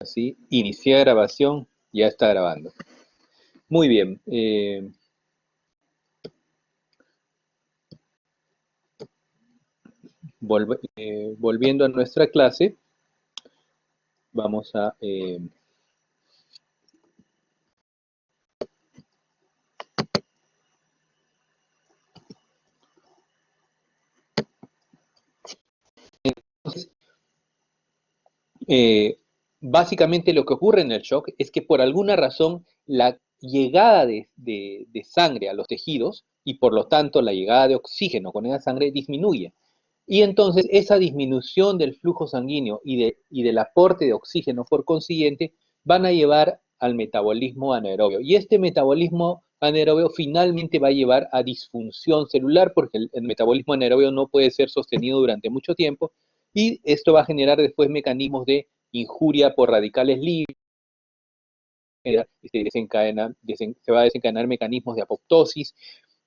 Así, iniciar grabación, ya está grabando. Muy bien. Volviendo a nuestra clase, vamos a... entonces, eh, básicamente lo que ocurre en el shock es que por alguna razón la llegada de sangre a los tejidos y por lo tanto la llegada de oxígeno con esa sangre disminuye. Y entonces esa disminución del flujo sanguíneo y del aporte de oxígeno, por consiguiente, van a llevar al metabolismo anaerobio. Y este metabolismo anaerobio finalmente va a llevar a disfunción celular porque el metabolismo anaerobio no puede ser sostenido durante mucho tiempo y esto va a generar después mecanismos de injuria por radicales libres, se va a desencadenar mecanismos de apoptosis,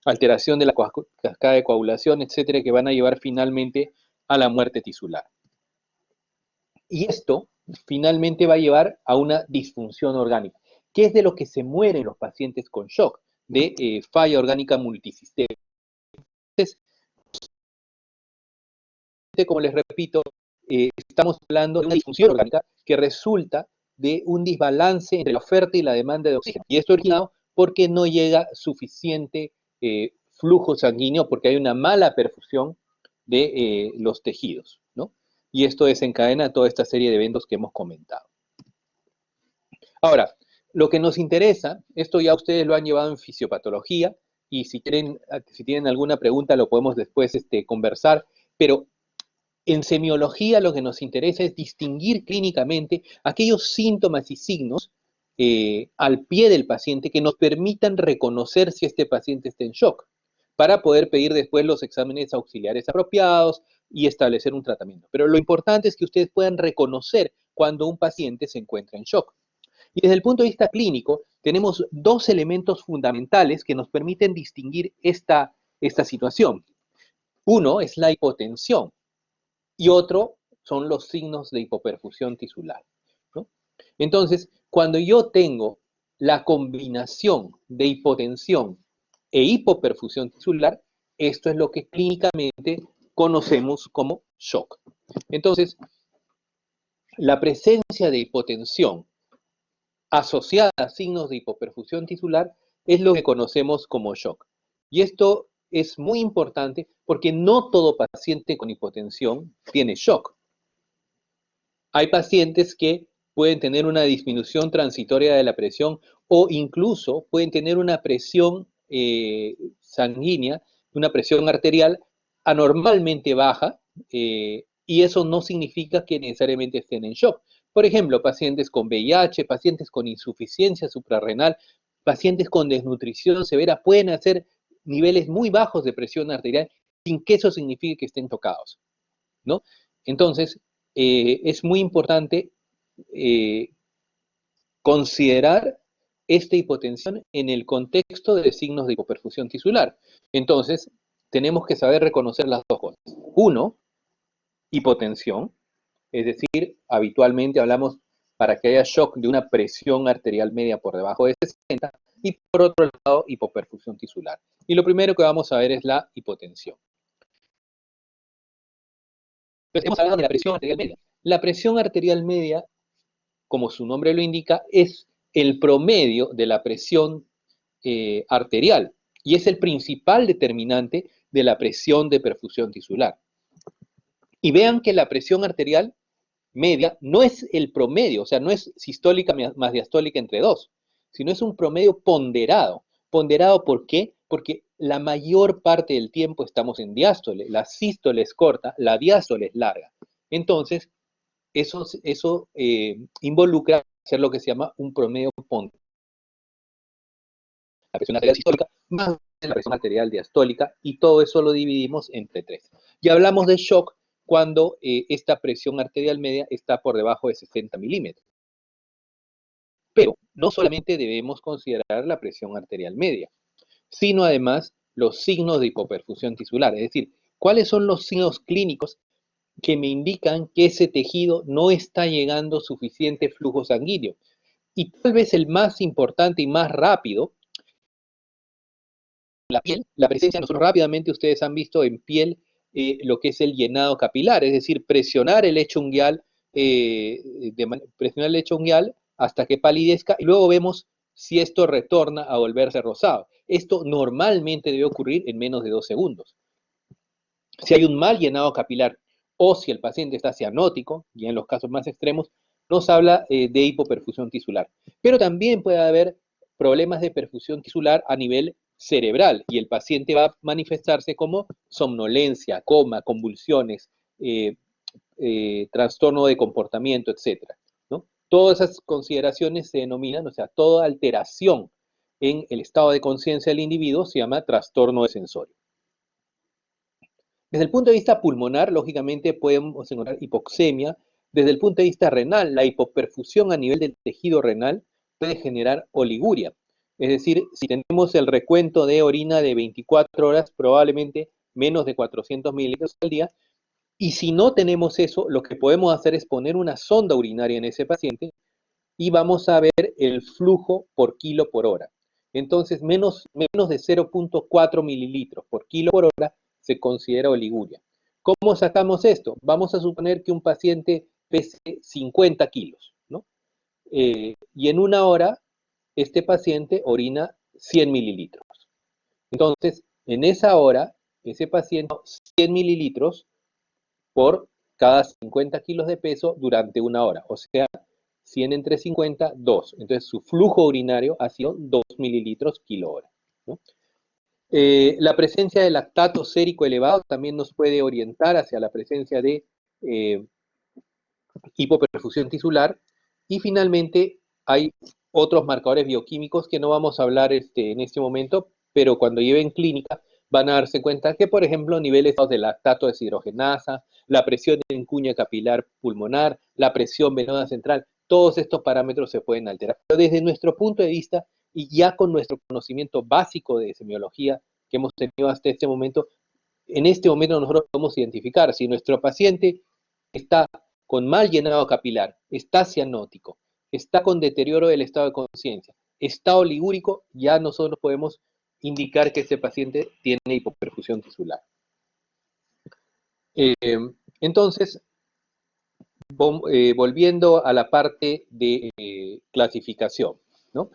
alteración de la cascada de coagulación, etcétera, que van a llevar finalmente a la muerte tisular. Y esto finalmente va a llevar a una disfunción orgánica, que es de lo que se mueren los pacientes con shock, de falla orgánica multisistémica. Entonces, como les repito, estamos hablando de una disfunción orgánica que resulta de un desbalance entre la oferta y la demanda de oxígeno. Y esto es originado porque no llega suficiente flujo sanguíneo, porque hay una mala perfusión de los tejidos, ¿no? Y esto desencadena toda esta serie de eventos que hemos comentado. Ahora, lo que nos interesa, esto ya ustedes lo han llevado en fisiopatología, y si quieren, si tienen alguna pregunta lo podemos después conversar, pero en semiología lo que nos interesa es distinguir clínicamente aquellos síntomas y signos al pie del paciente que nos permitan reconocer si este paciente está en shock, para poder pedir después los exámenes auxiliares apropiados y establecer un tratamiento. Pero lo importante es que ustedes puedan reconocer cuando un paciente se encuentra en shock. Y desde el punto de vista clínico, tenemos dos elementos fundamentales que nos permiten distinguir esta situación. Uno es la hipotensión y otro son los signos de hipoperfusión tisular, ¿no? Entonces, cuando yo tengo la combinación de hipotensión e hipoperfusión tisular, esto es lo que clínicamente conocemos como shock. Entonces, la presencia de hipotensión asociada a signos de hipoperfusión tisular es lo que conocemos como shock. Y esto es muy importante porque no todo paciente con hipotensión tiene shock. Hay pacientes que pueden tener una disminución transitoria de la presión o incluso pueden tener una presión sanguínea, una presión arterial anormalmente baja, y eso no significa que necesariamente estén en shock. Por ejemplo, pacientes con VIH, pacientes con insuficiencia suprarrenal, pacientes con desnutrición severa pueden hacer niveles muy bajos de presión arterial sin que eso signifique que estén tocados, ¿no? Entonces, es muy importante eh, considerar esta hipotensión en el contexto de signos de hipoperfusión tisular. Entonces, tenemos que saber reconocer las dos cosas. Uno, hipotensión, es decir, habitualmente hablamos para que haya shock de una presión arterial media por debajo de 60, y por otro lado, hipoperfusión tisular. Y lo primero que vamos a ver es la hipotensión. Entonces, hemos hablado de la presión arterial media. La presión arterial media, como su nombre lo indica, es el promedio de la presión arterial y es el principal determinante de la presión de perfusión tisular. Y vean que la presión arterial media no es el promedio, o sea, no es sistólica más diastólica entre dos, sino es un promedio ponderado. ¿Ponderado por qué? Porque la mayor parte del tiempo estamos en diástole, la sístole es corta, la diástole es larga. Entonces, eso involucra hacer lo que se llama un promedio ponderado. La presión arterial sistólica más la presión arterial diastólica, y todo eso lo dividimos entre tres. Y hablamos de shock cuando esta presión arterial media está por debajo de 60 milímetros. Pero no solamente debemos considerar la presión arterial media, sino además los signos de hipoperfusión tisular, es decir, cuáles son los signos clínicos que me indican que ese tejido no está llegando suficiente flujo sanguíneo. Y tal vez el más importante y más rápido, la piel, la presencia, nosotros rápidamente ustedes han visto en piel lo que es el llenado capilar, es decir, presionar el lecho unguial, presionar el lecho unguial hasta que palidezca y luego vemos si esto retorna a volverse rosado. Esto normalmente debe ocurrir en menos de 2 segundos. Si hay un mal llenado capilar o si el paciente está cianótico, y en los casos más extremos, nos habla de hipoperfusión tisular. Pero también puede haber problemas de perfusión tisular a nivel cerebral y el paciente va a manifestarse como somnolencia, coma, convulsiones, trastorno de comportamiento, etcétera, ¿no? Todas esas consideraciones se denominan, o sea, toda alteración en el estado de conciencia del individuo se llama trastorno de sensorio. Desde el punto de vista pulmonar, lógicamente podemos encontrar hipoxemia. Desde el punto de vista renal, la hipoperfusión a nivel del tejido renal puede generar oliguria. Es decir, si tenemos el recuento de orina de 24 horas, probablemente menos de 400 mililitros al día. Y si no tenemos eso, lo que podemos hacer es poner una sonda urinaria en ese paciente y vamos a ver el flujo por kilo por hora. Entonces, menos de 0.4 mililitros por kilo por hora se considera oliguria. ¿Cómo sacamos esto? Vamos a suponer que un paciente pese 50 kilos, ¿no? Y en una hora, este paciente orina 100 mililitros. Entonces, en esa hora, ese paciente 100 mililitros por cada 50 kilos de peso durante una hora. O sea, 100 entre 50, 2. Entonces, su flujo urinario ha sido 2 mililitros kilo hora, ¿no? La presencia de lactato sérico elevado también nos puede orientar hacia la presencia de hipoperfusión tisular. Y finalmente, hay otros marcadores bioquímicos que no vamos a hablar en este momento, pero cuando lleven clínica van a darse cuenta que, por ejemplo, niveles de lactato deshidrogenasa, la presión en cuña capilar pulmonar, la presión venosa central, todos estos parámetros se pueden alterar. Pero desde nuestro punto de vista, y ya con nuestro conocimiento básico de semiología que hemos tenido hasta este momento, en este momento nosotros podemos identificar si nuestro paciente está con mal llenado capilar, está cianótico, está con deterioro del estado de conciencia, está oligúrico, ya nosotros podemos indicar que este paciente tiene hipoperfusión tisular. Entonces, volviendo a la parte de clasificación, ¿no?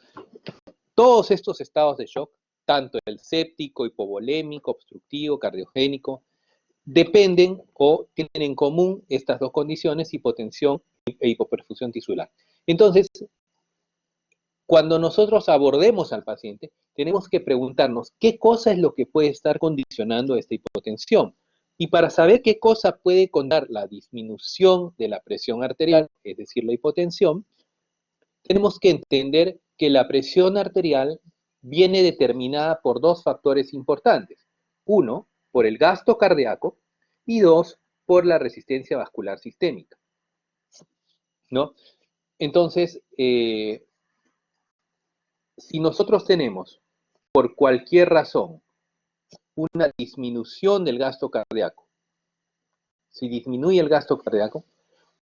Todos estos estados de shock, tanto el séptico, hipovolémico, obstructivo, cardiogénico, dependen o tienen en común estas dos condiciones, hipotensión e hipoperfusión tisular. Entonces, cuando nosotros abordemos al paciente, tenemos que preguntarnos qué cosa es lo que puede estar condicionando esta hipotensión. Y para saber qué cosa puede contar la disminución de la presión arterial, es decir, la hipotensión, tenemos que entender que la presión arterial viene determinada por dos factores importantes. Uno, por el gasto cardíaco y dos, por la resistencia vascular sistémica, ¿no? Entonces, si nosotros tenemos, por cualquier razón, una disminución del gasto cardíaco, si disminuye el gasto cardíaco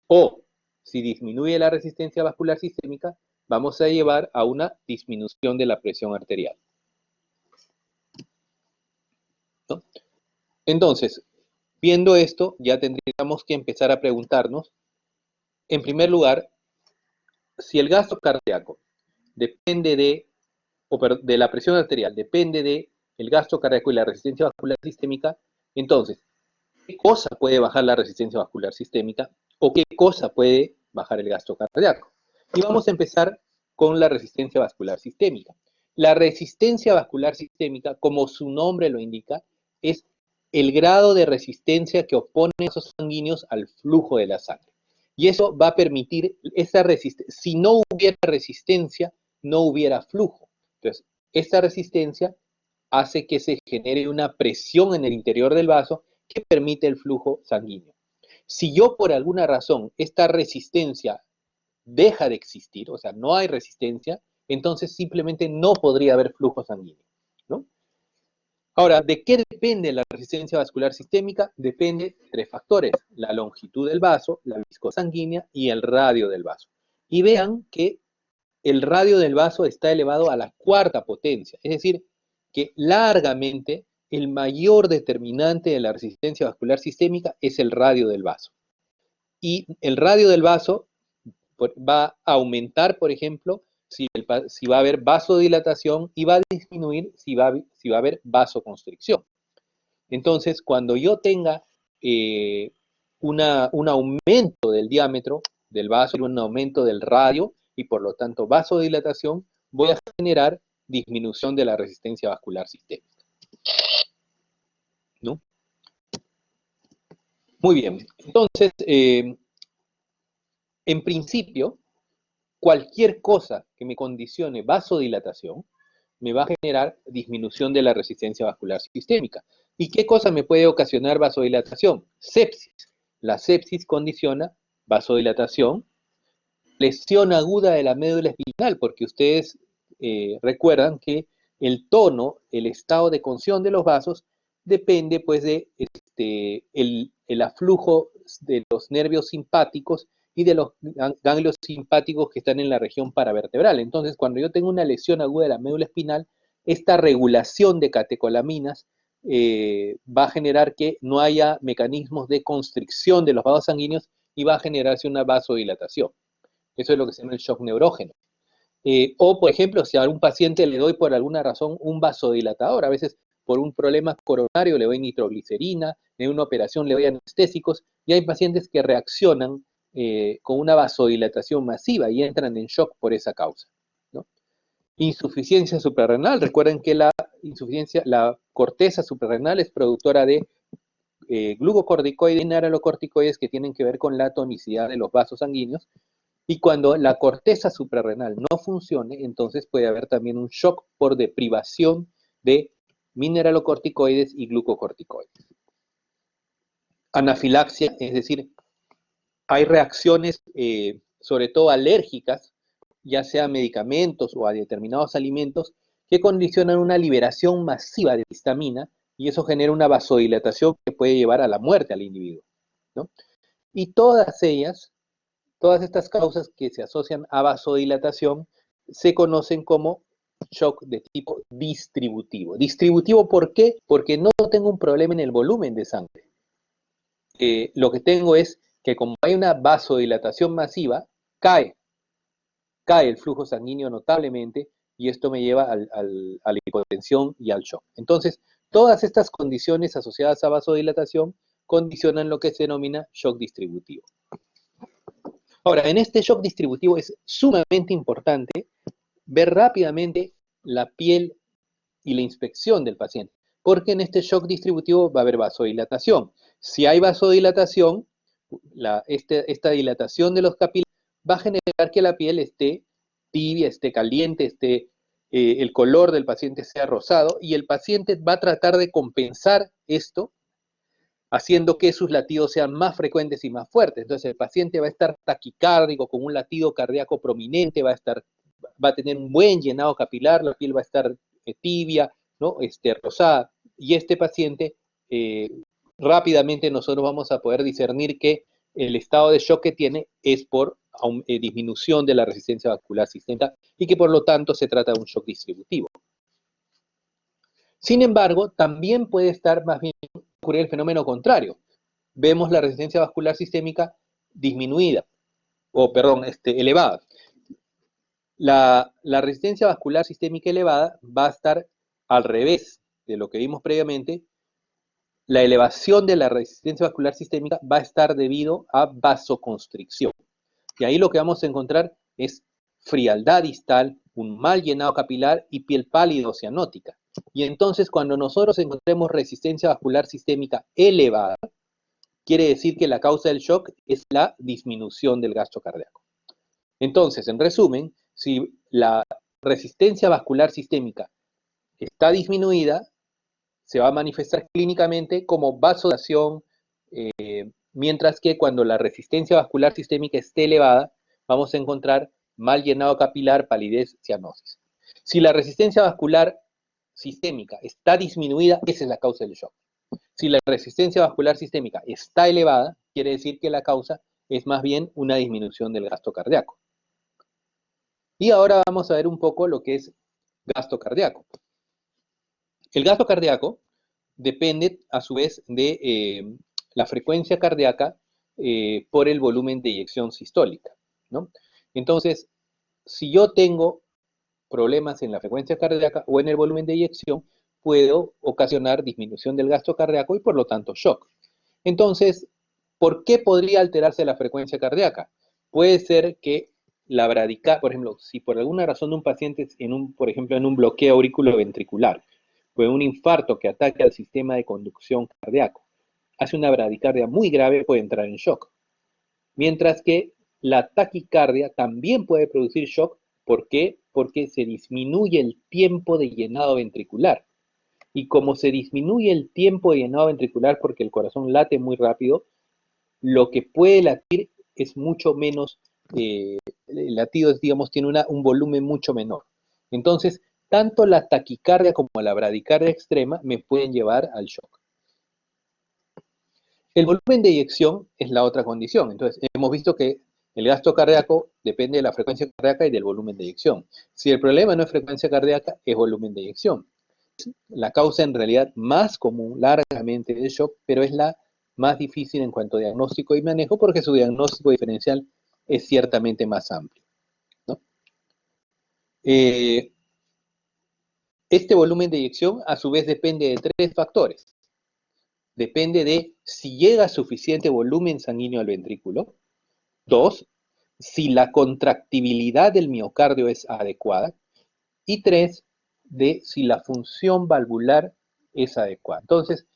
o si disminuye la resistencia vascular sistémica, vamos a llevar a una disminución de la presión arterial, ¿no? Entonces, viendo esto, ya tendríamos que empezar a preguntarnos, en primer lugar, si el gasto cardíaco depende de la presión arterial, depende de el gasto cardíaco y la resistencia vascular sistémica, entonces, ¿qué cosa puede bajar la resistencia vascular sistémica o qué cosa puede bajar el gasto cardíaco? Y vamos a empezar con la resistencia vascular sistémica. La resistencia vascular sistémica, como su nombre lo indica, es el grado de resistencia que opone a esos sanguíneos al flujo de la sangre. Y eso va a permitir esa resistencia. Si no hubiera resistencia, no hubiera flujo. Entonces, esta resistencia hace que se genere una presión en el interior del vaso que permite el flujo sanguíneo. Si yo por alguna razón esta resistencia deja de existir, o sea, no hay resistencia, entonces simplemente no podría haber flujo sanguíneo, ¿no? Ahora, ¿de qué depende la resistencia vascular sistémica? Depende de tres factores: la longitud del vaso, la viscosanguínea y el radio del vaso. Y vean que el radio del vaso está elevado a la cuarta potencia, es decir, que largamente el mayor determinante de la resistencia vascular sistémica es el radio del vaso. Y el radio del vaso va a aumentar, por ejemplo, si va a haber vasodilatación, y va a disminuir si va a haber vasoconstricción. Entonces, cuando yo tenga un aumento del diámetro del vaso y un aumento del radio, y por lo tanto vasodilatación, voy a generar disminución de la resistencia vascular sistémica, ¿no? Muy bien, entonces, en principio, cualquier cosa que me condicione vasodilatación me va a generar disminución de la resistencia vascular sistémica. ¿Y qué cosa me puede ocasionar vasodilatación? Sepsis. La sepsis condiciona vasodilatación, lesión aguda de la médula espinal, porque ustedes recuerdan que el tono, el estado de conción de los vasos, depende pues de el aflujo de los nervios simpáticos y de los ganglios simpáticos que están en la región paravertebral. Entonces, cuando yo tengo una lesión aguda de la médula espinal, esta regulación de catecolaminas va a generar que no haya mecanismos de constricción de los vasos sanguíneos y va a generarse una vasodilatación. Eso es lo que se llama el shock neurógeno. O, por ejemplo, si a un paciente le doy por alguna razón un vasodilatador, a veces por un problema coronario le doy nitroglicerina, en una operación le doy anestésicos, y hay pacientes que reaccionan con una vasodilatación masiva y entran en shock por esa causa, ¿no? Insuficiencia suprarrenal. Recuerden que la corteza suprarrenal es productora de glucocorticoides y mineralocorticoides que tienen que ver con la tonicidad de los vasos sanguíneos. Y cuando la corteza suprarrenal no funcione, entonces puede haber también un shock por deprivación de mineralocorticoides y glucocorticoides. Anafilaxia, es decir, hay reacciones, sobre todo alérgicas, ya sea a medicamentos o a determinados alimentos, que condicionan una liberación masiva de histamina, y eso genera una vasodilatación que puede llevar a la muerte al individuo, ¿no? Y todas estas causas que se asocian a vasodilatación se conocen como shock de tipo distributivo. ¿Distributivo por qué? Porque no tengo un problema en el volumen de sangre. Lo que tengo es que, como hay una vasodilatación masiva, cae el flujo sanguíneo notablemente, y esto me lleva a la hipotensión y al shock. Entonces, todas estas condiciones asociadas a vasodilatación condicionan lo que se denomina shock distributivo. Ahora, en este shock distributivo es sumamente importante ver rápidamente la piel y la inspección del paciente, porque en este shock distributivo va a haber vasodilatación. Si hay vasodilatación, esta dilatación de los capilares va a generar que la piel esté tibia, esté caliente, el color del paciente sea rosado, y el paciente va a tratar de compensar esto haciendo que sus latidos sean más frecuentes y más fuertes. Entonces el paciente va a estar taquicárdico, con un latido cardíaco prominente, va a tener un buen llenado capilar, la piel va a estar tibia, ¿no? Rosada. Y este paciente, rápidamente nosotros vamos a poder discernir que el estado de shock que tiene es por disminución de la resistencia vascular sistémica, y que por lo tanto se trata de un shock distributivo. Sin embargo, también puede estar más bien ocurrir el fenómeno contrario. Vemos la resistencia vascular sistémica disminuida, elevada. La resistencia vascular sistémica elevada va a estar al revés de lo que vimos previamente. La elevación de la resistencia vascular sistémica va a estar debido a vasoconstricción. Y ahí lo que vamos a encontrar es frialdad distal, un mal llenado capilar y piel pálida o cianótica. Y entonces, cuando nosotros encontremos resistencia vascular sistémica elevada, quiere decir que la causa del shock es la disminución del gasto cardíaco. Entonces, en resumen, si la resistencia vascular sistémica está disminuida, se va a manifestar clínicamente como vasodilatación, mientras que cuando la resistencia vascular sistémica esté elevada, vamos a encontrar mal llenado capilar, palidez, cianosis. Si la resistencia vascular sistémica está disminuida, esa es la causa del shock. Si la resistencia vascular sistémica está elevada, quiere decir que la causa es más bien una disminución del gasto cardíaco. Y ahora vamos a ver un poco lo que es gasto cardíaco. El gasto cardíaco depende a su vez de la frecuencia cardíaca por el volumen de eyección sistólica, ¿no? Entonces, si yo tengo problemas en la frecuencia cardíaca o en el volumen de eyección, puedo ocasionar disminución del gasto cardíaco y por lo tanto shock. Entonces, ¿por qué podría alterarse la frecuencia cardíaca? Puede ser que la bradicardia, por ejemplo, si por alguna razón un paciente, por ejemplo, en un bloqueo auriculoventricular, pues un infarto que ataque al sistema de conducción cardíaco, hace una bradicardia muy grave, puede entrar en shock. Mientras que la taquicardia también puede producir shock. ¿Por qué? Porque se disminuye el tiempo de llenado ventricular. Y como se disminuye el tiempo de llenado ventricular porque el corazón late muy rápido, lo que puede latir es mucho menos, el latido, digamos, tiene un volumen mucho menor. Entonces, tanto la taquicardia como la bradicardia extrema me pueden llevar al shock. El volumen de eyección es la otra condición. Entonces, hemos visto que el gasto cardíaco depende de la frecuencia cardíaca y del volumen de eyección. Si el problema no es frecuencia cardíaca, es volumen de eyección. La causa en realidad más común, largamente, del shock, pero es la más difícil en cuanto a diagnóstico y manejo, porque su diagnóstico diferencial es ciertamente más amplio, ¿no? Este volumen de eyección, a su vez, depende de tres factores. Depende de si llega suficiente volumen sanguíneo al ventrículo. Dos, si la contractibilidad del miocardio es adecuada. Y tres, de si la función valvular es adecuada. Entonces,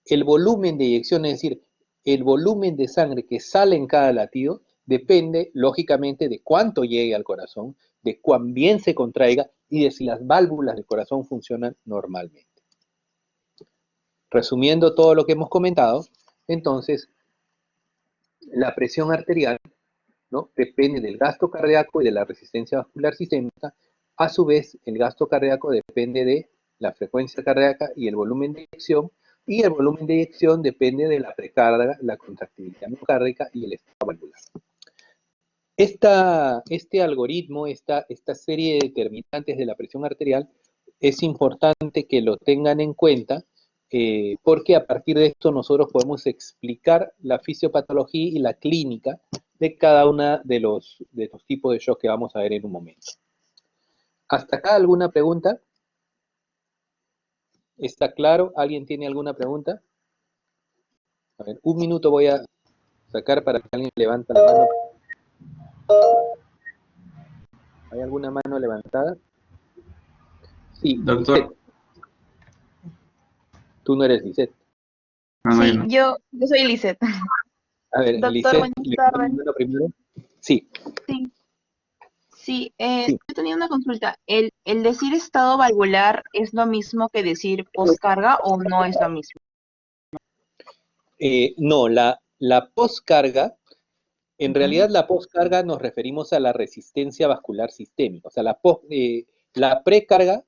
el volumen de eyección, es decir, el volumen de sangre que sale en cada latido, depende, lógicamente, de cuánto llegue al corazón, de cuán bien se contraiga y de si las válvulas del corazón funcionan normalmente. Resumiendo todo lo que hemos comentado, entonces, la presión arterial, ¿no?, depende del gasto cardíaco y de la resistencia vascular sistémica. A su vez, el gasto cardíaco depende de la frecuencia cardíaca y el volumen de eyección, y el volumen de eyección depende de la precarga, la contractibilidad miocárdica y el estado valvular. Este algoritmo, esta serie de determinantes de la presión arterial, es importante que lo tengan en cuenta, porque a partir de esto nosotros podemos explicar la fisiopatología y la clínica de cada uno de los tipos de shock que vamos a ver en un momento. ¿Hasta acá alguna pregunta? ¿Está claro? ¿Alguien tiene alguna pregunta? A ver, un minuto voy a sacar para que alguien levante la mano. ¿Hay alguna mano levantada? Sí, Doctor. Lisette. Tú no eres Lisette. Sí, yo soy Lisette. A ver, Doctor, Lisette, buenas levanta la tardes. mano primero. Sí, Sí, sí, sí. yo tenía una consulta. ¿El decir estado valvular es lo mismo que decir poscarga o no es lo mismo? No, la poscarga, en Ujú. realidad la poscarga nos referimos a la resistencia vascular sistémica. O sea, la precarga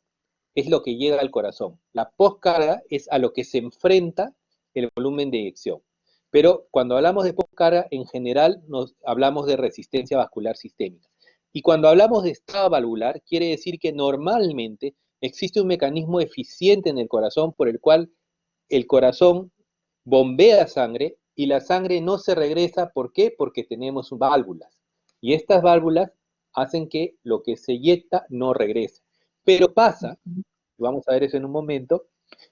es lo que llega al corazón. La poscarga es a lo que se enfrenta el volumen de eyección. Pero cuando hablamos de poscarga, en general nos hablamos de resistencia vascular sistémica. Y cuando hablamos de estado valvular, quiere decir que normalmente existe un mecanismo eficiente en el corazón por el cual el corazón bombea sangre y la sangre no se regresa. ¿Por qué? Porque tenemos válvulas. Y estas válvulas hacen que lo que se eyecta no regrese. Pero pasa, vamos a ver eso en un momento,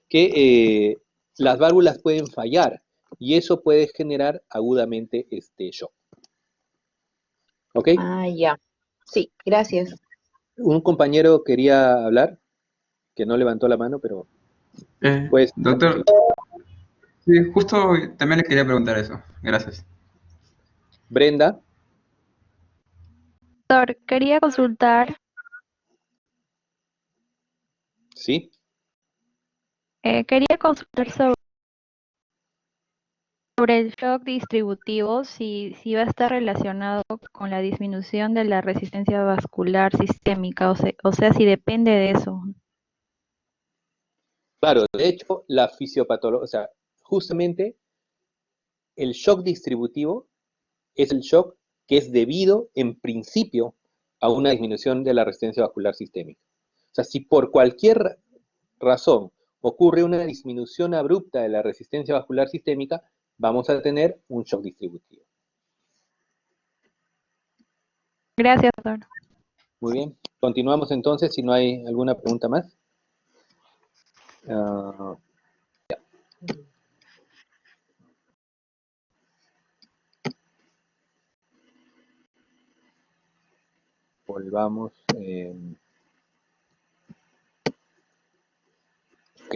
que las válvulas pueden fallar y eso puede generar agudamente este shock. ¿Ok? Ah, ya. Sí, gracias. Un compañero quería hablar, que no levantó la mano, pero pues, Doctor, sí, justo también le quería preguntar eso. Gracias. Brenda, Doctor, quería consultar, ¿sí? sobre el shock distributivo, si va a estar relacionado con la disminución de la resistencia vascular sistémica, o sea, si depende de eso. Claro, de hecho, la fisiopatología, o sea, justamente el shock distributivo es el shock que es debido, en principio, a una disminución de la resistencia vascular sistémica. O sea, si por cualquier razón ocurre una disminución abrupta de la resistencia vascular sistémica, vamos a tener un shock distributivo. Gracias, doctor. Muy bien, continuamos entonces si no hay alguna pregunta más. Uh, volvamos. Ok,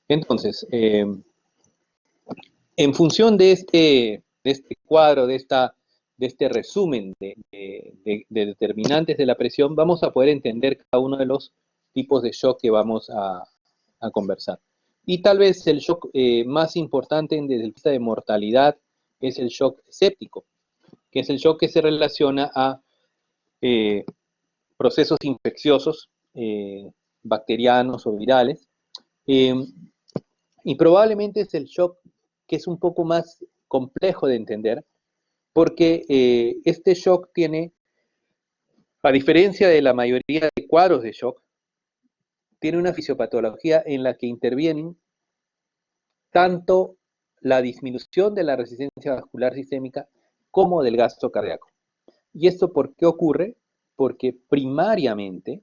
entonces, en función de este cuadro, de este resumen de determinantes de la presión, vamos a poder entender cada uno de los tipos de shock que vamos a conversar. Y tal vez el shock más importante desde el punto de vista de mortalidad es el shock séptico, que es el shock que se relaciona a procesos infecciosos, bacterianos o virales, eh, y probablemente es el shock que es un poco más complejo de entender, porque este shock tiene, a diferencia de la mayoría de cuadros de shock, tiene una fisiopatología en la que intervienen tanto la disminución de la resistencia vascular sistémica como del gasto cardíaco. ¿Y esto por qué ocurre? Porque primariamente,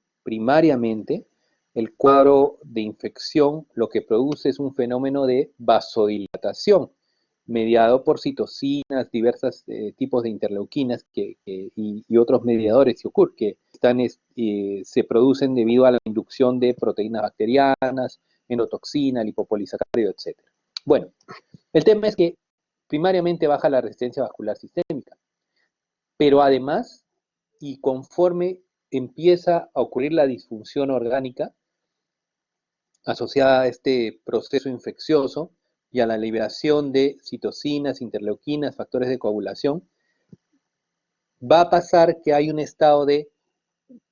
el cuadro de infección lo que produce es un fenómeno de vasodilatación, mediado por citocinas, diversos tipos de interleuquinas y otros mediadores que se producen debido a la inducción de proteínas bacterianas, endotoxina, lipopolisacárido, etc. Bueno, el tema es que primariamente baja la resistencia vascular sistémica, pero además, y conforme empieza a ocurrir la disfunción orgánica asociada a este proceso infeccioso y a la liberación de citocinas, interleuquinas, factores de coagulación, va a pasar que hay un estado de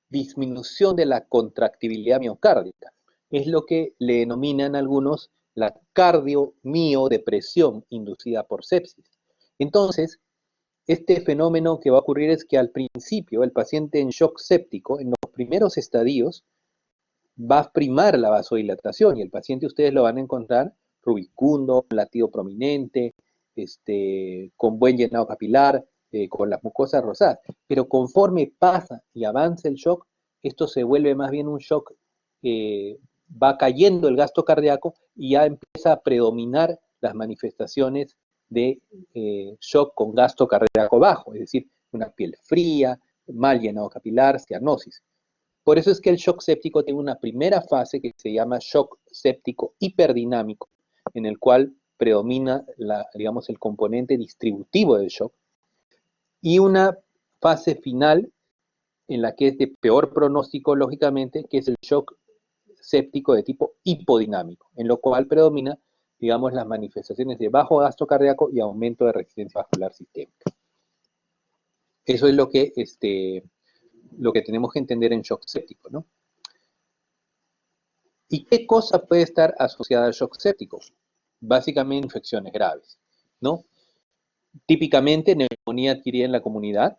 disminución de la contractibilidad miocárdica. Es lo que le denominan algunos la cardiomiodepresión inducida por sepsis. Entonces, este fenómeno que va a ocurrir es que al principio el paciente en shock séptico, en los primeros estadios, va a primar la vasodilatación y el paciente ustedes lo van a encontrar rubicundo, latido prominente, con buen llenado capilar, con las mucosas rosadas. Pero conforme pasa y avanza el shock, esto se vuelve más bien un shock, va cayendo el gasto cardíaco y ya empieza a predominar las manifestaciones de shock con gasto cardíaco bajo, es decir, una piel fría, mal llenado capilar, cianosis. Por eso es que el shock séptico tiene una primera fase que se llama shock séptico hiperdinámico, en el cual predomina digamos, el componente distributivo del shock, y una fase final en la que es de peor pronóstico, lógicamente, que es el shock séptico de tipo hipodinámico, en lo cual predomina, digamos, las manifestaciones de bajo gasto cardíaco y aumento de resistencia vascular sistémica. Eso es lo que tenemos que entender en shock séptico, ¿no? ¿Y qué cosa puede estar asociada al shock séptico? Básicamente infecciones graves, ¿no? Típicamente neumonía adquirida en la comunidad,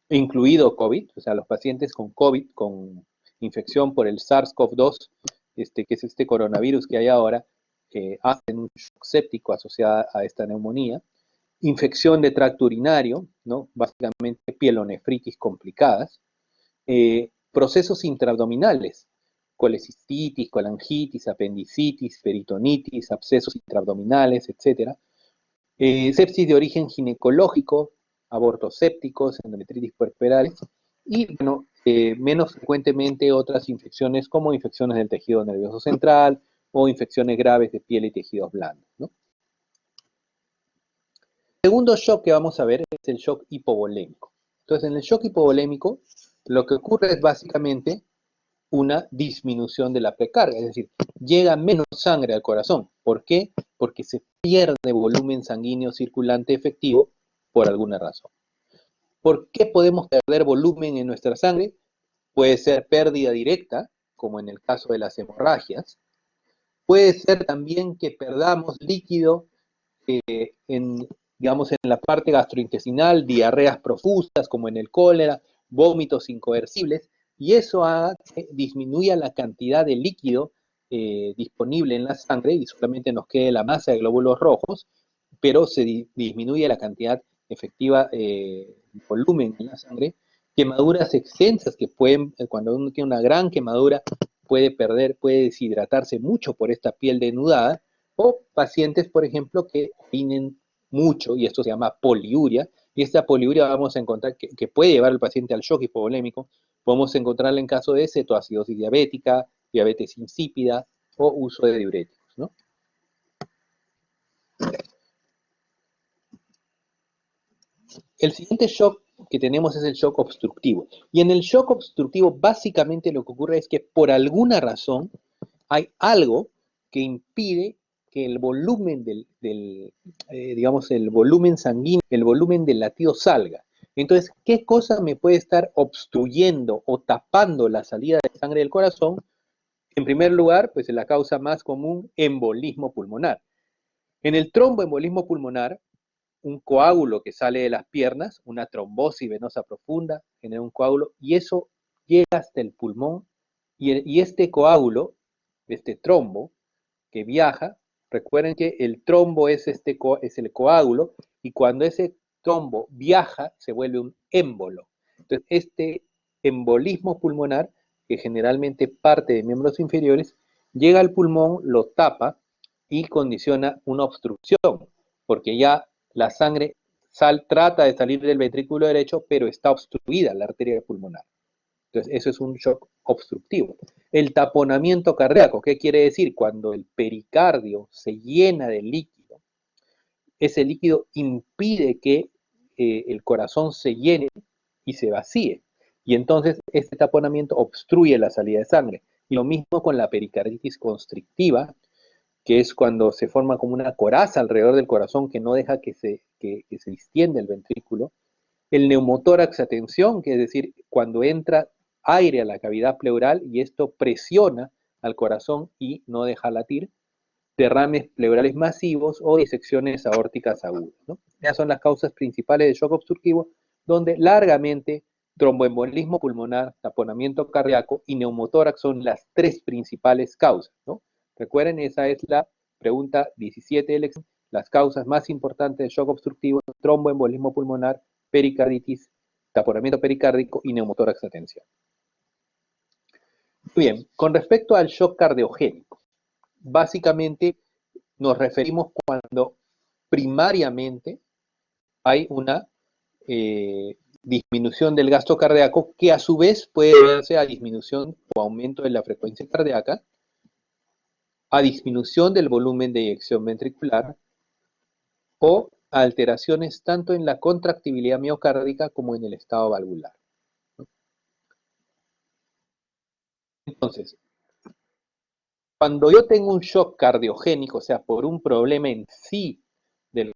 incluido COVID, o sea, los pacientes con COVID, con infección por el SARS-CoV-2, que es este coronavirus que hay ahora, hacen un shock séptico asociado a esta neumonía. Infección de tracto urinario, ¿no? Básicamente pielonefritis complicadas. Procesos intraabdominales, colecistitis, colangitis, apendicitis, peritonitis, abscesos intraabdominales, etc. Sepsis de origen ginecológico, abortos sépticos, endometritis puerperales, y bueno, menos frecuentemente otras infecciones como infecciones del tejido nervioso central o infecciones graves de piel y tejidos blandos, ¿no? El segundo shock que vamos a ver es el shock hipovolémico. Entonces, en el shock hipovolémico, lo que ocurre es básicamente una disminución de la precarga, es decir, llega menos sangre al corazón. ¿Por qué? Porque se pierde volumen sanguíneo circulante efectivo por alguna razón. ¿Por qué podemos perder volumen en nuestra sangre? Puede ser pérdida directa, como en el caso de las hemorragias, Puede ser también que perdamos líquido digamos, en la parte gastrointestinal, diarreas profusas como en el cólera, vómitos incoercibles, y eso haga que disminuya la cantidad de líquido disponible en la sangre y solamente nos quede la masa de glóbulos rojos, pero se disminuye la cantidad efectiva de volumen en la sangre, quemaduras extensas que pueden, cuando uno tiene una gran quemadura, puede deshidratarse mucho por esta piel denudada, o pacientes, por ejemplo, que orinen mucho, y esto se llama poliuria, y esta poliuria vamos a encontrar que puede llevar al paciente al shock hipovolémico, podemos encontrarla en caso de cetoacidosis diabética, diabetes insípida o uso de diuréticos, ¿no? El siguiente shock que tenemos es el shock obstructivo. Y en el shock obstructivo básicamente lo que ocurre es que por alguna razón hay algo que impide que el volumen digamos, el volumen sanguíneo, el volumen del latido salga. Entonces, ¿qué cosa me puede estar obstruyendo o tapando la salida de sangre del corazón? En primer lugar, pues la causa más común, embolismo pulmonar. En el tromboembolismo pulmonar, un coágulo que sale de las piernas, una trombosis venosa profunda, genera un coágulo, y eso llega hasta el pulmón, y este coágulo, este trombo, que viaja, recuerden que el trombo es el coágulo, y cuando ese trombo viaja, se vuelve un émbolo. Entonces, este embolismo pulmonar, que generalmente parte de miembros inferiores, llega al pulmón, lo tapa y condiciona una obstrucción, porque ya la sangre trata de salir del ventrículo derecho, pero está obstruida la arteria pulmonar. Entonces, eso es un shock obstructivo. El taponamiento cardíaco, ¿qué quiere decir? Cuando el pericardio se llena de líquido, ese líquido impide que el corazón se llene y se vacíe. Y entonces este taponamiento obstruye la salida de sangre. Y lo mismo con la pericarditis constrictiva, que es cuando se forma como una coraza alrededor del corazón que no deja que se distienda el ventrículo. El neumotórax a tensión, que es decir, cuando entra aire a la cavidad pleural y esto presiona al corazón y no deja latir, derrames pleurales masivos o disecciones aórticas agudas, ¿no? Esas son las causas principales de shock obstructivo, donde largamente tromboembolismo pulmonar, taponamiento cardíaco y neumotórax son las tres principales causas, ¿no? Recuerden, esa es la pregunta 17 del examen. Las causas más importantes de shock obstructivo: tromboembolismo pulmonar, pericarditis, taponamiento pericárdico y neumotórax a tensión. Muy bien, con respecto al shock cardiogénico, básicamente nos referimos cuando primariamente hay una disminución del gasto cardíaco que a su vez puede deberse a disminución o aumento de la frecuencia cardíaca, a disminución del volumen de eyección ventricular o a alteraciones tanto en la contractibilidad miocárdica como en el estado valvular. Entonces, cuando yo tengo un shock cardiogénico, o sea, por un problema en sí del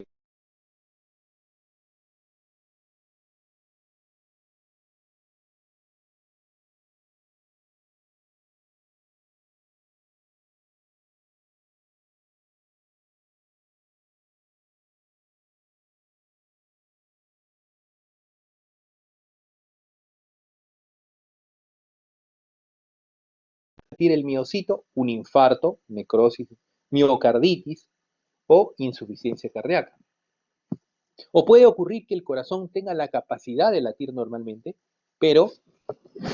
el miocito, un infarto, necrosis, miocarditis o insuficiencia cardíaca. O puede ocurrir que el corazón tenga la capacidad de latir normalmente, pero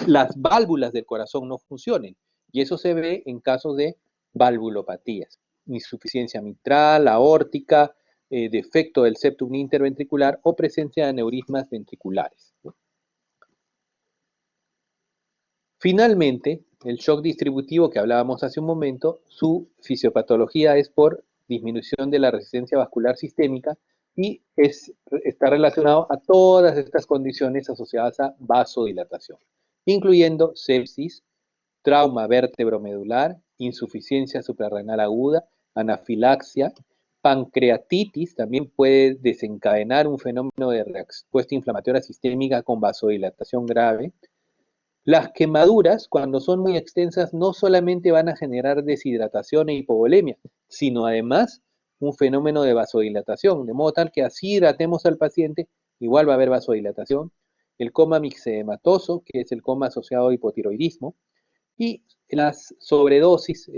las válvulas del corazón no funcionen. Y eso se ve en casos de valvulopatías, insuficiencia mitral, aórtica, defecto del septum interventricular o presencia de aneurismas ventriculares. Finalmente, el shock distributivo que hablábamos hace un momento, su fisiopatología es por disminución de la resistencia vascular sistémica y está relacionado a todas estas condiciones asociadas a vasodilatación, incluyendo sepsis, trauma vértebromedular, insuficiencia suprarrenal aguda, anafilaxia, pancreatitis, también puede desencadenar un fenómeno de respuesta inflamatoria sistémica con vasodilatación grave, Las quemaduras, cuando son muy extensas, no solamente van a generar deshidratación e hipovolemia, sino además un fenómeno de vasodilatación, de modo tal que así hidratemos al paciente, igual va a haber vasodilatación, el coma mixedematoso, que es el coma asociado a hipotiroidismo, y las sobredosis,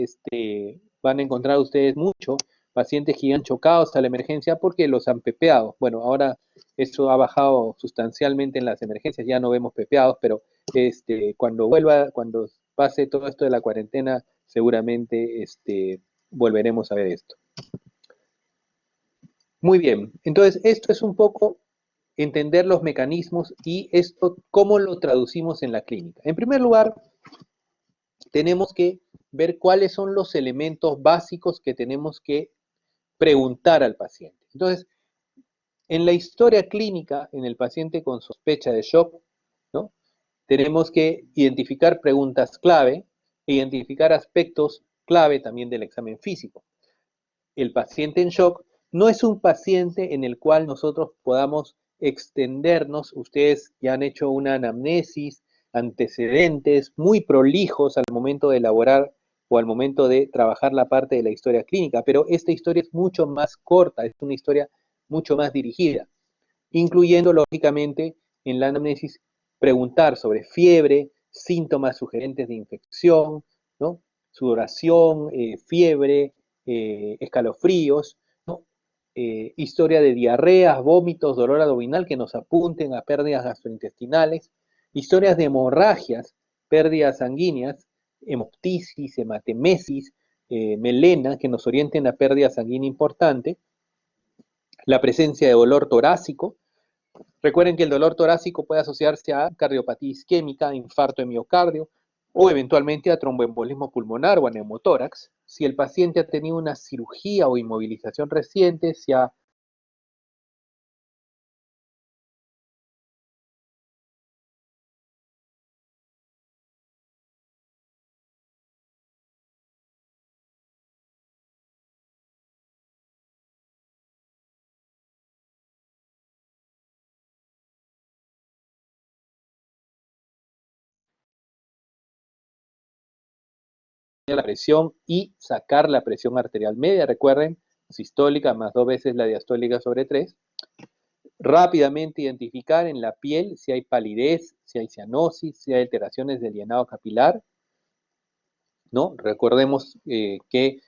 van a encontrar ustedes mucho pacientes que han chocado hasta la emergencia porque los han pepeado. Bueno, ahora eso ha bajado sustancialmente en las emergencias, ya no vemos pepeados, pero cuando pase todo esto de la cuarentena, seguramente volveremos a ver esto. Muy bien, entonces esto es un poco entender los mecanismos y esto, cómo lo traducimos en la clínica. En primer lugar, tenemos que ver cuáles son los elementos básicos que tenemos que preguntar al paciente. Entonces, en la historia clínica, en el paciente con sospecha de shock, ¿no? Tenemos que identificar preguntas clave e identificar aspectos clave también del examen físico. El paciente en shock no es un paciente en el cual nosotros podamos extendernos. Ustedes ya han hecho una anamnesis, antecedentes muy prolijos al momento de elaborar o al momento de trabajar la parte de la historia clínica, pero esta historia es mucho más corta, es una historia mucho más dirigida, incluyendo lógicamente en la anamnesis preguntar sobre fiebre, síntomas sugerentes de infección, ¿no? Sudoración, fiebre, escalofríos, ¿no? Historia de diarreas, vómitos, dolor abdominal que nos apunten a pérdidas gastrointestinales, historias de hemorragias, pérdidas sanguíneas, hemoptisis, hematemesis, melena, que nos orienten a pérdida sanguínea importante, la presencia de dolor torácico. Recuerden que el dolor torácico puede asociarse a cardiopatía isquémica, infarto de miocardio o eventualmente a tromboembolismo pulmonar o a neumotórax. Si el paciente ha tenido una cirugía o inmovilización reciente, si ha la presión y sacar la presión arterial media, recuerden, sistólica más 2 veces la diastólica sobre 3. Rápidamente identificar en la piel si hay palidez, si hay cianosis, si hay alteraciones del llenado capilar, ¿no? Recordemos que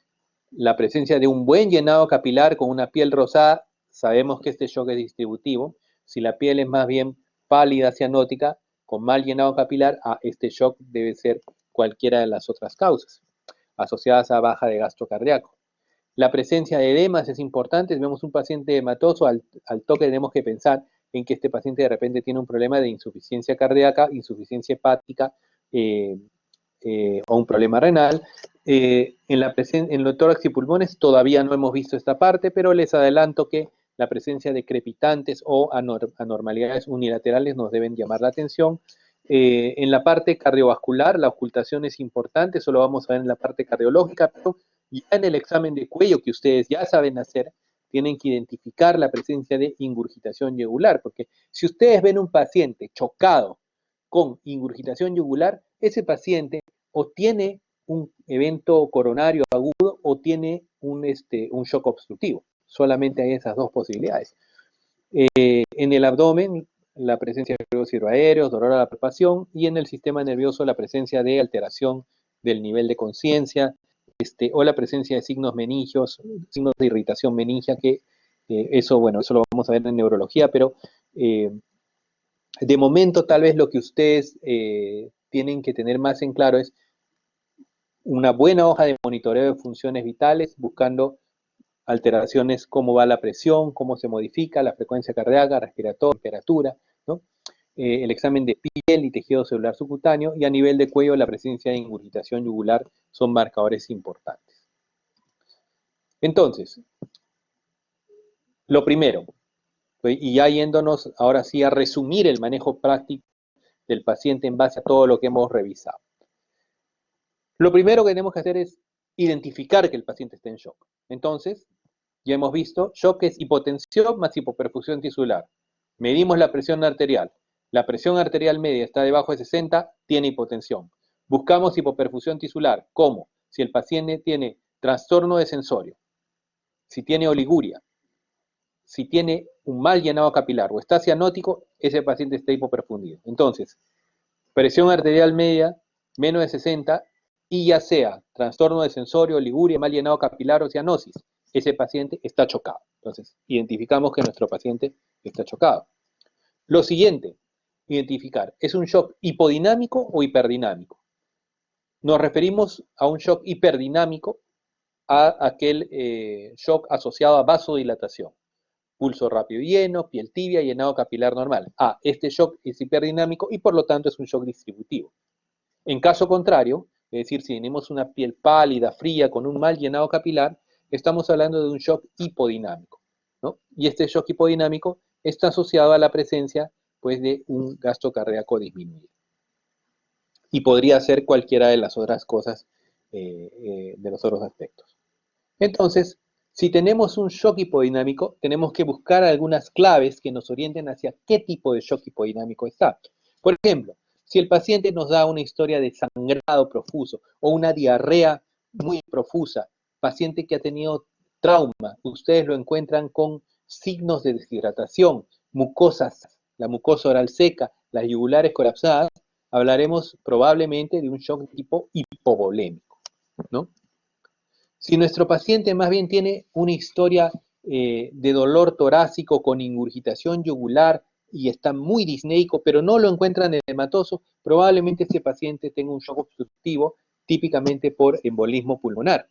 la presencia de un buen llenado capilar con una piel rosada, sabemos que este shock es distributivo. Si la piel es más bien pálida, cianótica, con mal llenado capilar, este shock debe ser cualquiera de las otras causas asociadas a baja de gasto cardíaco. La presencia de edemas es importante. Si vemos un paciente hematoso, al toque tenemos que pensar en que este paciente de repente tiene un problema de insuficiencia cardíaca, insuficiencia hepática o un problema renal. En los tórax y pulmones todavía no hemos visto esta parte, pero les adelanto que la presencia de crepitantes o anormalidades unilaterales nos deben llamar la atención. En la parte cardiovascular, la ocultación es importante, eso lo vamos a ver en la parte cardiológica, pero ya en el examen de cuello que ustedes ya saben hacer, tienen que identificar la presencia de ingurgitación yugular, porque si ustedes ven un paciente chocado con ingurgitación yugular, ese paciente o tiene un evento coronario agudo o tiene un shock obstructivo. Solamente hay esas dos posibilidades. En el abdomen, la presencia de fluidos hidroaéreos, dolor a la palpación, y en el sistema nervioso la presencia de alteración del nivel de conciencia, o la presencia de signos meningios, signos de irritación meningia, que eso lo vamos a ver en neurología, pero de momento tal vez lo que ustedes tienen que tener más en claro es una buena hoja de monitoreo de funciones vitales, buscando alteraciones, cómo va la presión, cómo se modifica la frecuencia cardíaca, respiratoria, temperatura, ¿no? El examen de piel y tejido celular subcutáneo, y a nivel de cuello la presencia de ingurgitación yugular son marcadores importantes. Entonces, lo primero, y ya yéndonos ahora sí a resumir el manejo práctico del paciente en base a todo lo que hemos revisado. Lo primero que tenemos que hacer es identificar que el paciente está en shock. Entonces, ya hemos visto, shock es hipotensión más hipoperfusión tisular. Medimos la presión arterial. La presión arterial media está debajo de 60, tiene hipotensión. Buscamos hipoperfusión tisular. ¿Cómo? Si el paciente tiene trastorno de sensorio, si tiene oliguria, si tiene un mal llenado capilar o está cianótico, ese paciente está hipoperfundido. Entonces, presión arterial media menos de 60 y ya sea trastorno de sensorio, oliguria, mal llenado capilar o cianosis, ese paciente está chocado. Entonces, identificamos que nuestro paciente está chocado. Lo siguiente, identificar, ¿es un shock hipodinámico o hiperdinámico? Nos referimos a un shock hiperdinámico, a aquel shock asociado a vasodilatación. Pulso rápido y lleno, piel tibia, llenado capilar normal. Este shock es hiperdinámico y por lo tanto es un shock distributivo. En caso contrario, es decir, si tenemos una piel pálida, fría, con un mal llenado capilar, estamos hablando de un shock hipodinámico, ¿no? Y este shock hipodinámico está asociado a la presencia, pues, de un gasto cardíaco disminuido. Y podría ser cualquiera de las otras cosas, de los otros aspectos. Entonces, si tenemos un shock hipodinámico, tenemos que buscar algunas claves que nos orienten hacia qué tipo de shock hipodinámico está. Por ejemplo, si el paciente nos da una historia de sangrado profuso o una diarrea muy profusa, paciente que ha tenido trauma, ustedes lo encuentran con signos de deshidratación, mucosas, la mucosa oral seca, las yugulares colapsadas, hablaremos probablemente de un shock de tipo hipovolémico, ¿no? Si nuestro paciente más bien tiene una historia de dolor torácico con ingurgitación yugular y está muy disneico, pero no lo encuentran edematoso, probablemente ese paciente tenga un shock obstructivo, típicamente por embolismo pulmonar.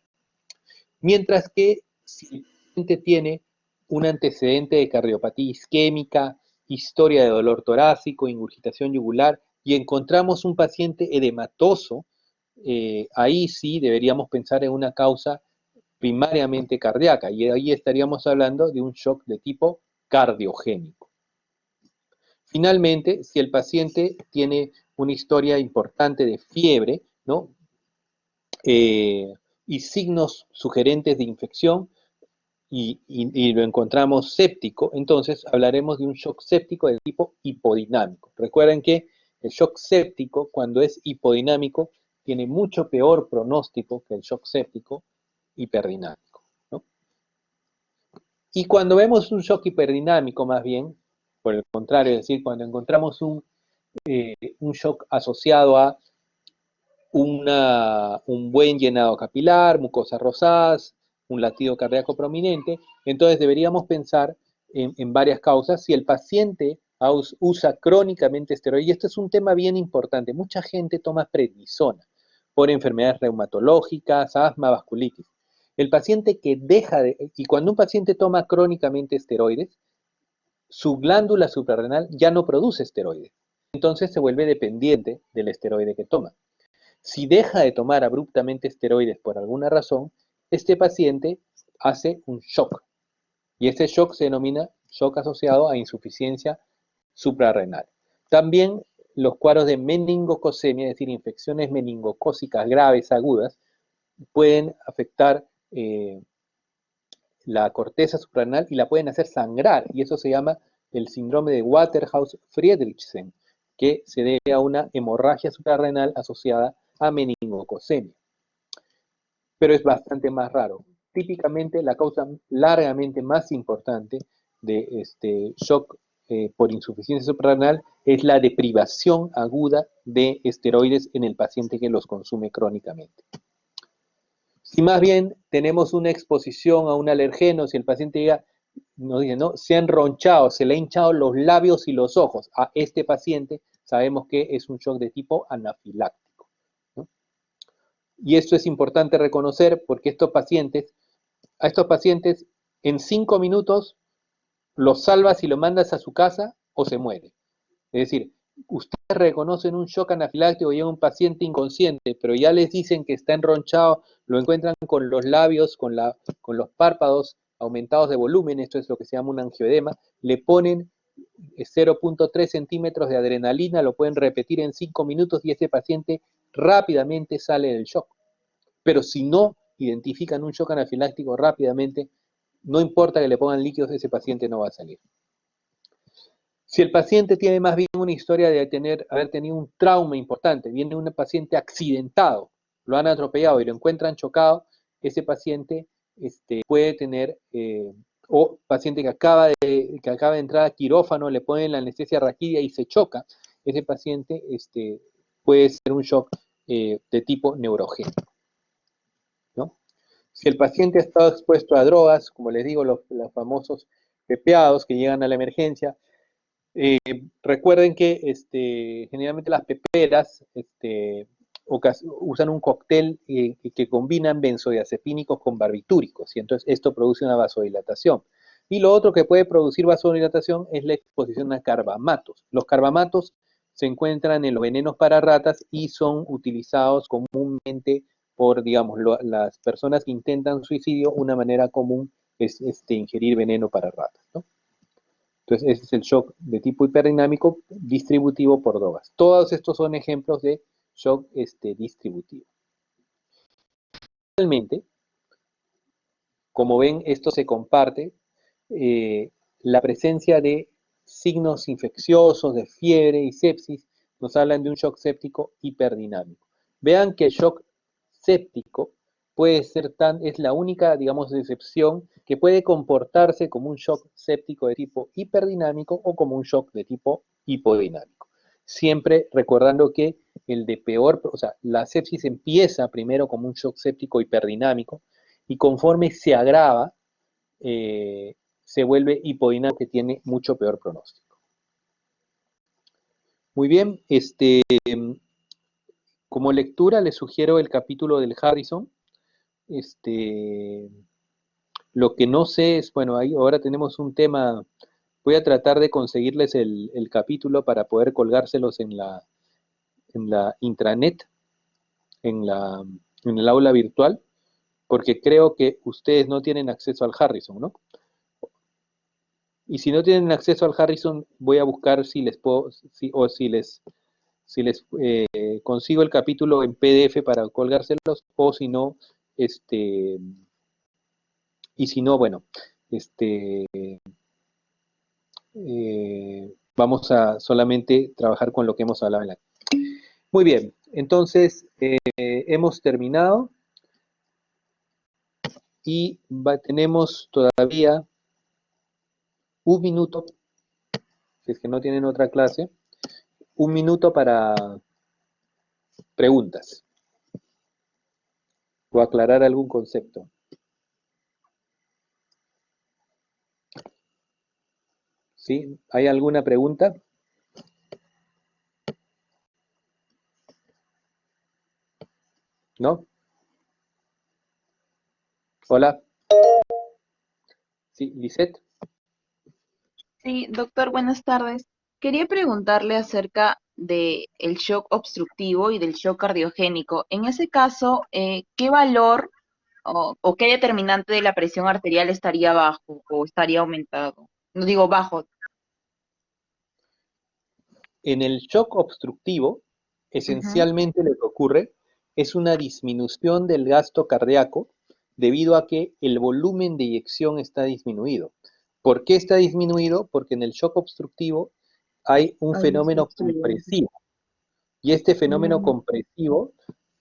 Mientras que si el paciente tiene un antecedente de cardiopatía isquémica, historia de dolor torácico, ingurgitación yugular, y encontramos un paciente edematoso, ahí sí deberíamos pensar en una causa primariamente cardíaca, y ahí estaríamos hablando de un shock de tipo cardiogénico. Finalmente, si el paciente tiene una historia importante de fiebre, ¿no? Y signos sugerentes de infección, y lo encontramos séptico, entonces hablaremos de un shock séptico de tipo hipodinámico. Recuerden que el shock séptico, cuando es hipodinámico, tiene mucho peor pronóstico que el shock séptico hiperdinámico, ¿no? Y cuando vemos un shock hiperdinámico, más bien, por el contrario, es decir, cuando encontramos un shock asociado a un buen llenado capilar, mucosas rosadas, un latido cardíaco prominente, entonces deberíamos pensar en varias causas. Si el paciente usa crónicamente esteroides, y esto es un tema bien importante, mucha gente toma prednisona por enfermedades reumatológicas, asma, vasculitis. El paciente que y cuando un paciente toma crónicamente esteroides, su glándula suprarrenal ya no produce esteroides, entonces se vuelve dependiente del esteroide que toma. Si deja de tomar abruptamente esteroides por alguna razón, este paciente hace un shock. Y este shock se denomina shock asociado a insuficiencia suprarrenal. También los cuadros de meningocosemia, es decir, infecciones meningocócicas graves, agudas, pueden afectar la corteza suprarrenal y la pueden hacer sangrar. Y eso se llama el síndrome de Waterhouse-Friedrichsen, que se debe a una hemorragia suprarrenal asociada a meningocosemia. Pero es bastante más raro. Típicamente la causa largamente más importante de este shock por insuficiencia suprarrenal es la deprivación aguda de esteroides en el paciente que los consume crónicamente. Si más bien tenemos una exposición a un alergeno, si el paciente nos dice, ¿no? Se han ronchado, se le han hinchado los labios y los ojos a este paciente, sabemos que es un shock de tipo anafiláctico, ¿no? Y esto es importante reconocer porque a estos pacientes en 5 minutos los salvas y lo mandas a su casa o se muere. Es decir, ustedes reconocen un shock anafiláctico y a un paciente inconsciente, pero ya les dicen que está enronchado, lo encuentran con los labios, con los párpados aumentados de volumen, esto es lo que se llama un angioedema, le ponen 0.3 centímetros de adrenalina, lo pueden repetir en 5 minutos y ese paciente rápidamente sale del shock. Pero si no identifican un shock anafiláctico rápidamente, no importa que le pongan líquidos, ese paciente no va a salir. Si el paciente tiene más bien una historia de haber tenido un trauma importante, viene un paciente accidentado, lo han atropellado y lo encuentran chocado, ese paciente puede tener, o paciente que acaba de entrar a quirófano, le ponen la anestesia raquídea y se choca, ese paciente puede ser un shock de tipo neurogénico, ¿no? Si el paciente ha estado expuesto a drogas, como les digo, los famosos pepeados que llegan a la emergencia, recuerden que generalmente las peperas usan un cóctel que combinan benzodiazepínicos con barbitúricos, y entonces esto produce una vasodilatación. Y lo otro que puede producir vasodilatación es la exposición a carbamatos. Los carbamatos se encuentran en los venenos para ratas y son utilizados comúnmente por, digamos, las personas que intentan suicidio. Una manera común es ingerir veneno para ratas, ¿no? Entonces, ese es el shock de tipo hiperdinámico distributivo por drogas. Todos estos son ejemplos de shock distributivo. Finalmente, como ven, esto se comparte, la presencia de signos infecciosos, de fiebre y sepsis, nos hablan de un shock séptico hiperdinámico. Vean que el shock séptico puede ser es la única, digamos, excepción que puede comportarse como un shock séptico de tipo hiperdinámico o como un shock de tipo hipodinámico. Siempre recordando que el de peor, o sea, la sepsis empieza primero como un shock séptico hiperdinámico y conforme se agrava, se vuelve hipodinámico, que tiene mucho peor pronóstico. Muy bien, como lectura les sugiero el capítulo del Harrison. Lo que no sé es, bueno, ahí ahora tenemos un tema, voy a tratar de conseguirles el capítulo para poder colgárselos en la intranet, en el aula virtual, porque creo que ustedes no tienen acceso al Harrison, ¿no? Y si no tienen acceso al Harrison, voy a buscar si les puedo, si les consigo el capítulo en PDF para colgárselos, o si no, y si no, bueno, vamos a solamente trabajar con lo que hemos hablado en la... Muy bien, entonces hemos terminado y tenemos todavía un minuto, si es que no tienen otra clase, un minuto para preguntas o aclarar algún concepto. ¿Sí? ¿Hay alguna pregunta? ¿No? Hola. Sí, Lisette. Sí, doctor, buenas tardes. Quería preguntarle acerca de el shock obstructivo y del shock cardiogénico. En ese caso, ¿qué valor o qué determinante de la presión arterial estaría bajo o estaría aumentado? No digo bajo. En el shock obstructivo, Ujú. esencialmente lo que ocurre es una disminución del gasto cardíaco debido a que el volumen de eyección está disminuido. ¿Por qué está disminuido? Porque en el shock obstructivo hay un Ahí está fenómeno obstruido. compresivo. Y este fenómeno Mm, compresivo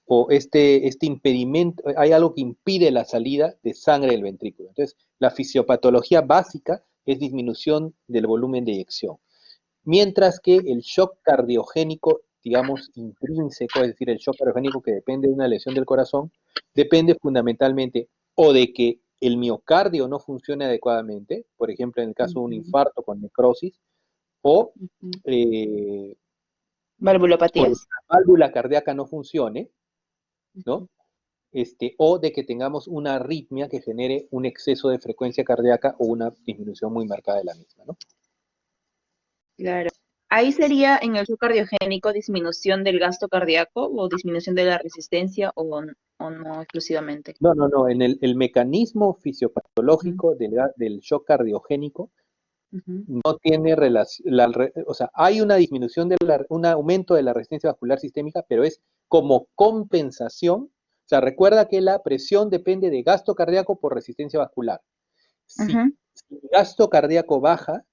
o este impedimento, hay algo que impide la salida de sangre del ventrículo. Entonces, la fisiopatología básica es disminución del volumen de eyección. Mientras que el shock cardiogénico, digamos, intrínseco, es decir, el shock cardiogénico que depende de una lesión del corazón, depende fundamentalmente o de que el miocardio no funcione adecuadamente, por ejemplo, en el caso de un ujú, infarto con necrosis, o, ujú. eh, o de que Valvulopatías. la válvula cardíaca no funcione, Ujú. ¿no? O de que tengamos una arritmia que genere un exceso de frecuencia cardíaca o una disminución muy marcada de la misma, ¿no? Claro. Ahí sería en el shock cardiogénico disminución del gasto cardíaco o disminución de la resistencia o no exclusivamente. No, no, no. En el mecanismo Ujú, fisiopatológico del shock cardiogénico ujú, no tiene relación, o sea, hay una disminución un aumento de la resistencia vascular sistémica, pero es como compensación. O sea, recuerda que la presión depende de gasto cardíaco por resistencia vascular. Si, ujú. si el gasto cardíaco baja,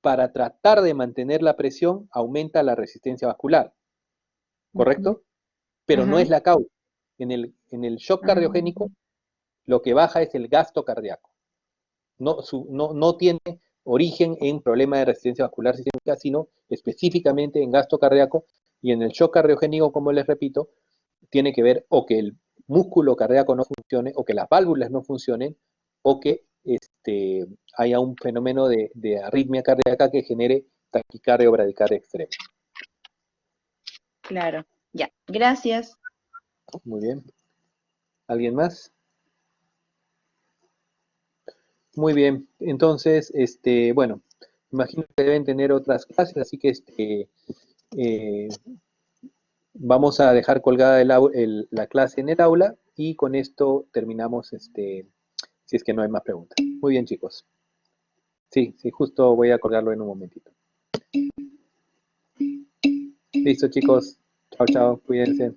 para tratar de mantener la presión, aumenta la resistencia vascular, ¿correcto? Pero no es la causa. En el shock cardiogénico, lo que baja es el gasto cardíaco. No tiene origen en problema de resistencia vascular sistémica, sino específicamente en gasto cardíaco, y en el shock cardiogénico, como les repito, tiene que ver o que el músculo cardíaco no funcione, o que las válvulas no funcionen, o que haya un fenómeno de arritmia cardíaca que genere taquicardia o bradicardia extrema. Claro, ya, gracias. Muy bien. ¿Alguien más? Muy bien. Entonces, bueno, imagino que deben tener otras clases, así que vamos a dejar colgada la clase en el aula y con esto terminamos, si es que no hay más preguntas. Muy bien, chicos. Sí, justo voy a colgarlo en un momentito. Listo, chicos. Chao, chao. Cuídense.